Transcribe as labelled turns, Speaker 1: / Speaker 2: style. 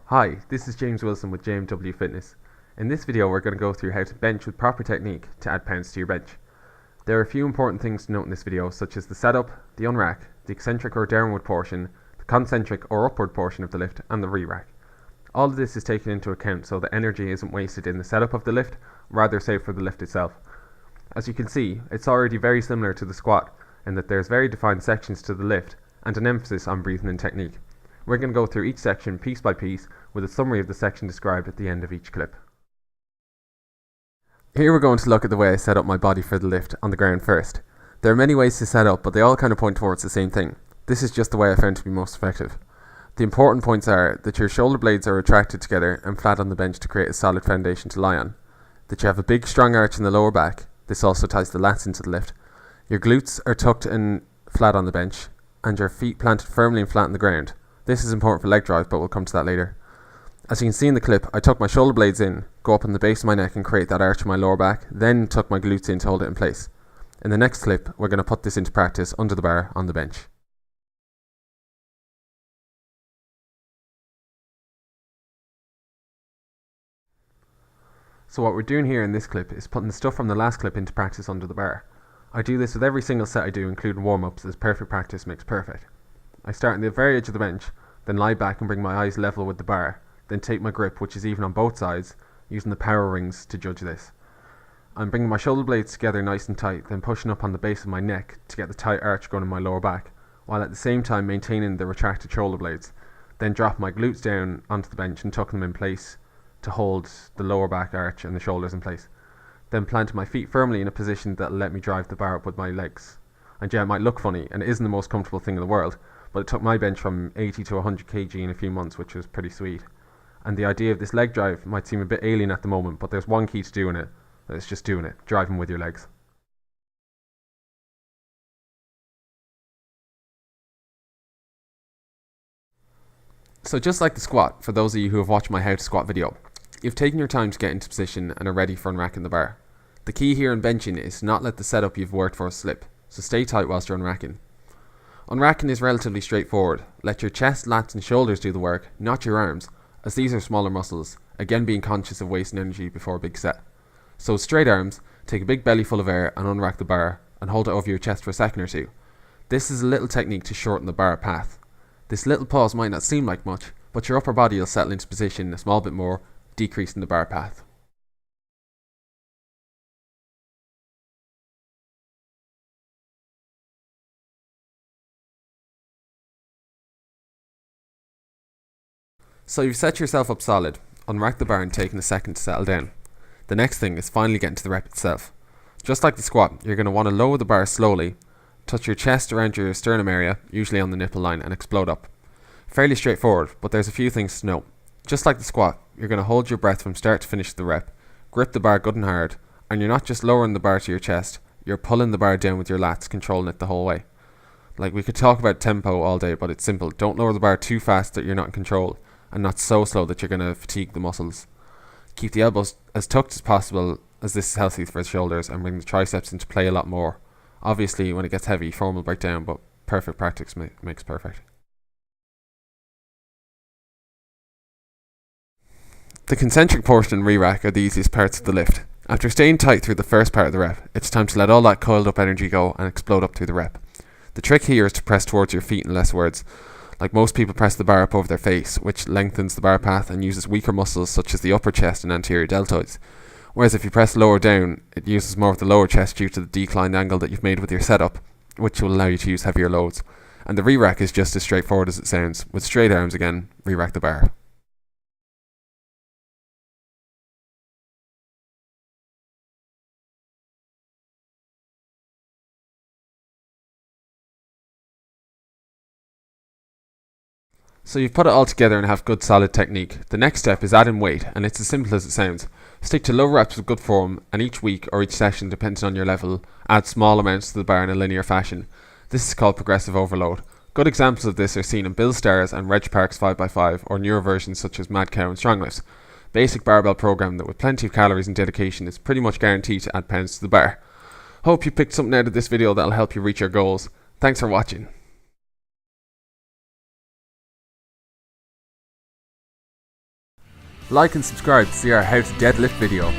Speaker 1: Hi, this is James Wilson with JMW Fitness. In this video we're going to go through how to bench with proper technique to add pounds to your bench. There are a few important things to note in this video, such as the setup, the unrack, the eccentric or downward portion, the concentric or upward portion of the lift, and the re-rack. All of this is taken into account so that energy isn't wasted in the setup of the lift, rather saved for the lift itself. As you can see, it's already very similar to the squat in that there's very defined sections to the lift and an emphasis on breathing and technique. We're going to go through each section piece by piece with a summary of the section described at the end of each clip. Here we're going to look at the way I set up my body for the lift on the ground first. There are many ways to set up, but they all kind of point towards the same thing. This is just the way I found to be most effective. The important points are that your shoulder blades are retracted together and flat on the bench to create a solid foundation to lie on. That you have a big strong arch in the lower back. This also ties the lats into the lift. Your glutes are tucked in flat on the bench and your feet planted firmly and flat on the ground. This is important for leg drive, but we'll come to that later. As you can see in the clip, I tuck my shoulder blades in, go up on the base of my neck and create that arch in my lower back, then tuck my glutes in to hold it in place. In the next clip, we're going to put this into practice under the bar on the bench. So what we're doing here in this clip is putting the stuff from the last clip into practice under the bar. I do this with every single set I do, including warm-ups, as perfect practice makes perfect. I start on the very edge of the bench, then lie back and bring my eyes level with the bar, then take my grip, which is even on both sides, using the power rings to judge this. I'm bringing my shoulder blades together nice and tight, then pushing up on the base of my neck to get the tight arch going in my lower back, while at the same time maintaining the retracted shoulder blades. Then drop my glutes down onto the bench and tuck them in place to hold the lower back arch and the shoulders in place. Then plant my feet firmly in a position that will let me drive the bar up with my legs. And yeah, it might look funny, and it isn't the most comfortable thing in the world, but it took my bench from 80 to 100 kg in a few months, which was pretty sweet. And the idea of this leg drive might seem a bit alien at the moment, but there's one key to doing it. It's just doing it, driving with your legs. So just like the squat, for those of you who have watched my how to squat video, you've taken your time to get into position and are ready for unracking the bar. The key here in benching is to not let the setup you've worked for slip, so stay tight whilst you're unracking. Unracking is relatively straightforward. Let your chest, lats and shoulders do the work, not your arms, as these are smaller muscles, again being conscious of wasting energy before a big set. So with straight arms, take a big belly full of air and unrack the bar and hold it over your chest for a second or two. This is a little technique to shorten the bar path. This little pause might not seem like much, but your upper body will settle into position a small bit more, decreasing the bar path. So you've set yourself up solid, unrack the bar and taken a second to settle down. The next thing is finally getting to the rep itself. Just like the squat, you're going to want to lower the bar slowly, touch your chest around your sternum area, usually on the nipple line, and explode up. Fairly straightforward, but there's a few things to note. Just like the squat, you're going to hold your breath from start to finish of the rep, grip the bar good and hard, and you're not just lowering the bar to your chest, you're pulling the bar down with your lats, controlling it the whole way. Like, we could talk about tempo all day, but it's simple. Don't lower the bar too fast that you're not in control, and not so slow that you're going to fatigue the muscles. Keep the elbows as tucked as possible, as this is healthy for the shoulders, and bring the triceps into play a lot more. Obviously, when it gets heavy, form will break down, but perfect practice makes perfect. The concentric portion and re-rack are the easiest parts of the lift. After staying tight through the first part of the rep, it's time to let all that coiled up energy go and explode up through the rep. The trick here is to press towards your feet in less words. Like most people press the bar up over their face, which lengthens the bar path and uses weaker muscles such as the upper chest and anterior deltoids. Whereas if you press lower down, it uses more of the lower chest due to the declined angle that you've made with your setup, which will allow you to use heavier loads. And the re-rack is just as straightforward as it sounds. With straight arms again, re-rack the bar. So you've put it all together and have good solid technique. The next step is adding weight, and it's as simple as it sounds. Stick to low reps with good form, and each week or each session, depending on your level, add small amounts to the bar in a linear fashion. This is called progressive overload. Good examples of this are seen in Bill Starr's and Reg Park's 5x5 or newer versions such as Mad Cow and Stronglifts. Basic barbell program that with plenty of calories and dedication is pretty much guaranteed to add pounds to the bar. Hope you picked something out of this video that'll help you reach your goals. Thanks for watching. Like and subscribe to see our how to deadlift video.